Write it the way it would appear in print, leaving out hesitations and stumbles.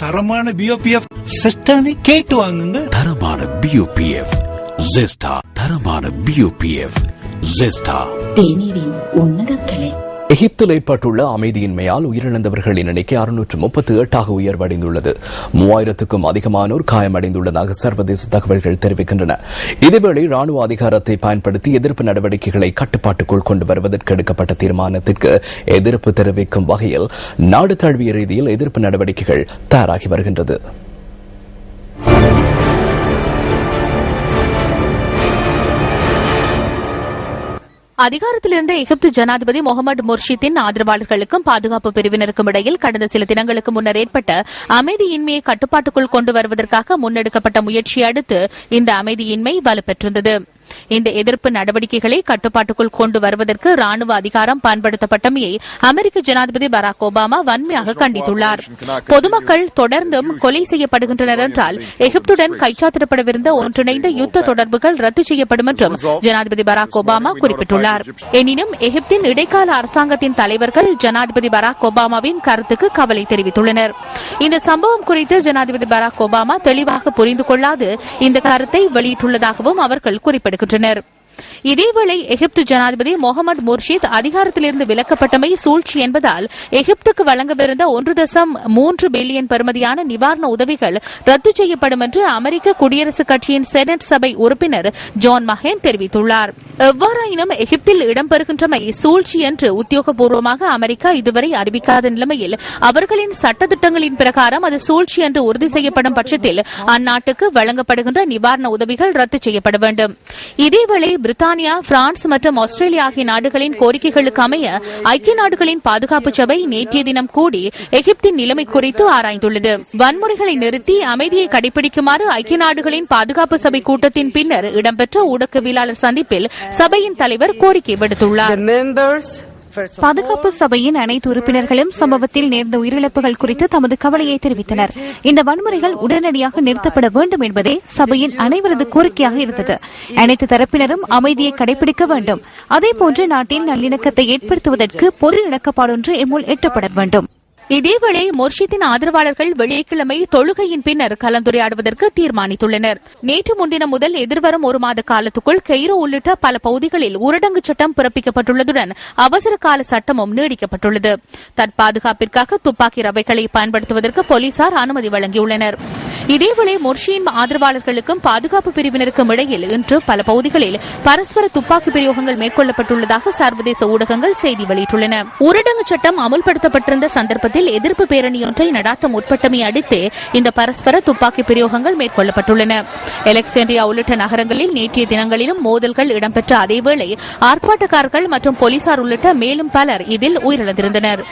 தரமான பிஓபிஎஃப் சிஸ்டானே கேட்டு வாங்குங்க. தரமான பிஓபிஎஃப் ஜெஸ்டா. தரமான பிஓபிஎஃப் ஜெஸ்டா. தேநீரின் உன்னத கலை. எகிப்தில் ஏற்பட்டுள்ள அமைதியின்மையால் உயிரிழந்தவர்களின் எண்ணிக்கை 638 உயர்வடைந்துள்ளது. 3000க்கும் அதிகமானோர் காயமடைந்துள்ளதாக சர்வதேச தகவல்கள் தெரிவிக்கின்றன. இதேவேளை ராணுவ அதிகாரத்தை பயன்படுத்தி எதிர்ப்பு நடவடிக்கைகளை கட்டுப்பாட்டுக்குள் கொண்டு வருவதற்கு எடுக்கப்பட்ட தீர்மானத்திற்கு எதிர்ப்பு தெரிவிக்கும் வகையில் நாடு தழுவிய ரீதியில் எதிர்ப்பு நடவடிக்கைகள் தயாராகி வருகின்றது. அதிகாரத்தில் இருந்த எகிப்து ஜனாதிபதி முகமது முர்ஷித்தின் ஆதரவாளர்களுக்கும் பாதுகாப்பு பிரிவினருக்கும் இடையில் கடந்த சில தினங்களுக்கு முன்னர் ஏற்பட்ட அமைதியின்மையை கட்டுப்பாட்டுக்குள் கொண்டு வருவதற்காக முன்னெடுக்கப்பட்ட முயற்சியை அடுத்து இந்த அமைதியின்மை வலுப்பெற்றிருந்தது. இந்த எதிர்ப்பு நடவடிக்கைகளை கட்டுப்பாட்டுக்குள் கொண்டு வருவதற்கு ராணுவ அதிகாரம் பயன்படுத்தப்பட்டமையை அமெரிக்க ஜனாதிபதி பராக் ஒபாமா வன்மையாக கண்டித்துள்ளார். பொதுமக்கள் தொடர்ந்தும் கொலை செய்யப்படுகின்றனர் என்றால் எகிப்துடன் கைச்சாத்திடப்படவிருந்த ஒன்றிணைந்த யுத்த தொடர்புகள் ரத்து செய்யப்படும் என்றும் ஜனாதிபதி பராக் ஒபாமா குறிப்பிட்டுள்ளார். எனினும் எகிப்தின் இடைக்கால அரசாங்கத்தின் தலைவர்கள் ஜனாதிபதி பராக் ஒபாமாவின் கருத்துக்கு கவலை தெரிவித்துள்ளனர். இந்த சம்பவம் குறித்து ஜனாதிபதி பராக் ஒபாமா தெளிவாக புரிந்து கொள்ளாது இந்த கருத்தை வெளியிட்டுள்ளதாகவும் அவர்கள் குறிப்பிடுகின்றனர். இதேவேளை எகிப்து ஜனாதிபதி முகமது முர்ஷித் அதிகாரத்திலிருந்து விலக்கப்பட்டமை சூழ்ச்சி என்பதால் எகிப்துக்கு வழங்கவிருந்த 1.3 பில்லியன் பெறுமதியான நிவாரண உதவிகள் ரத்து செய்யப்படும் என்று அமெரிக்க குடியரசுக் கட்சியின் செனட் சபை உறுப்பினர் ஜான் மகேன் தெரிவித்துள்ளார். எவ்வாறாயினும் எகிப்தில் இடம்பெறுகின்றமை சூழ்ச்சி என்று உத்தியோகபூர்வமாக அமெரிக்கா இதுவரை அறிவிக்காத நிலைமையில் அவர்களின் சட்டத்திட்டங்களின் பிரகாரம் அது சூழ்ச்சி என்று உறுதி செய்யப்படும் பட்சத்தில் அந்நாட்டுக்கு வழங்கப்படுகின்ற நிவாரண உதவிகள் ரத்து செய்யப்பட வேண்டும். இதேவேளை பிரித்தானியா, பிரான்ஸ் மற்றும் ஆஸ்திரேலியா ஆகிய நாடுகளின் கோரிக்கைகளுக்கு அமைய ஐக்கிய நாடுகளின் பாதுகாப்பு சபை நேற்றைய தினம் கூடி எகிப்தின் நிலைமை குறித்து ஆராய்ந்துள்ளது. வன்முறைகளை நிறுத்தி அமைதியை கடைபிடிக்குமாறு ஐக்கிய நாடுகளின் பாதுகாப்பு சபை கூட்டத்தின் பின்னர் இடம்பெற்ற ஊடகவியலாளர் சந்திப்பில் சபையின் தலைவர் கோரிக்கை விடுத்துள்ளார். பாதுகாப்பு சபையின் அனைத்து உறுப்பினர்களும் சம்பவத்தில் நேர்ந்த உயிரிழப்புகள் குறித்து தமது கவலையை தெரிவித்தனர். இந்த வன்முறைகள் உடனடியாக நிறுத்தப்பட வேண்டும் என்பதே சபையின் அனைவரது கோரிக்கையாக இருந்தது. அனைத்து தரப்பினரும் அமைதியை கடைபிடிக்க வேண்டும். அதேபோன்று நாட்டின் நல்லிணக்கத்தை ஏற்படுத்துவதற்கு பொது இணக்கப்பாடொன்று எம்முள் எட்டப்பட வேண்டும். இதேவேளை முர்ஷித்தின் ஆதரவாளர்கள் வெள்ளிக்கிழமை தொழுகையின் பின்னர் கலந்துரையாடுவதற்கு தீர்மானித்துள்ளனர். நேற்று முன்தினம் முதல் எதிர்வரும் ஒரு மாத காலத்துக்குள் கெய்ரோ உள்ளிட்ட பல பகுதிகளில் ஊரடங்கு சட்டம் பிறப்பிக்கப்பட்டுள்ளதுடன் அவசர கால சட்டமும் நீடிக்கப்பட்டுள்ளது. தற்பாதுகாப்பிற்காக துப்பாக்கி ரவைகளை பயன்படுத்துவதற்கு போலீசார் அனுமதி வழங்கியுள்ளனர். இதேவேளை முர்ஷியின் ஆதரவாளர்களுக்கும் பாதுகாப்பு பிரிவினருக்கும் இடையில் இன்று பல பகுதிகளில் பரஸ்பர துப்பாக்கி பிரயோகங்கள் மேற்கொள்ளப்பட்டுள்ளதாக சர்வதேச ஊடகங்கள் செய்தி வெளியிட்டுள்ளன. ஊரடங்கு சட்டம் அமுல்படுத்தப்பட்டிருந்த சந்தர்ப்பத்தில் எதிர்ப்பு பேரணியொன்றை நடாத்த முற்பட்டமை அடுத்து இந்த பரஸ்பர துப்பாக்கி பிரயோகங்கள் மேற்கொள்ளப்பட்டுள்ளன. எலெக்சாண்ட்ரியா உள்ளிட்ட நகரங்களில் நேற்றைய தினங்களிலும் மோதல்கள் இடம்பெற்ற அதேவேளை ஆர்ப்பாட்டக்காரர்கள் மற்றும் போலீசார் உள்ளிட்ட மேலும் பலர் இதில் உயிரிழந்திருந்தனர்.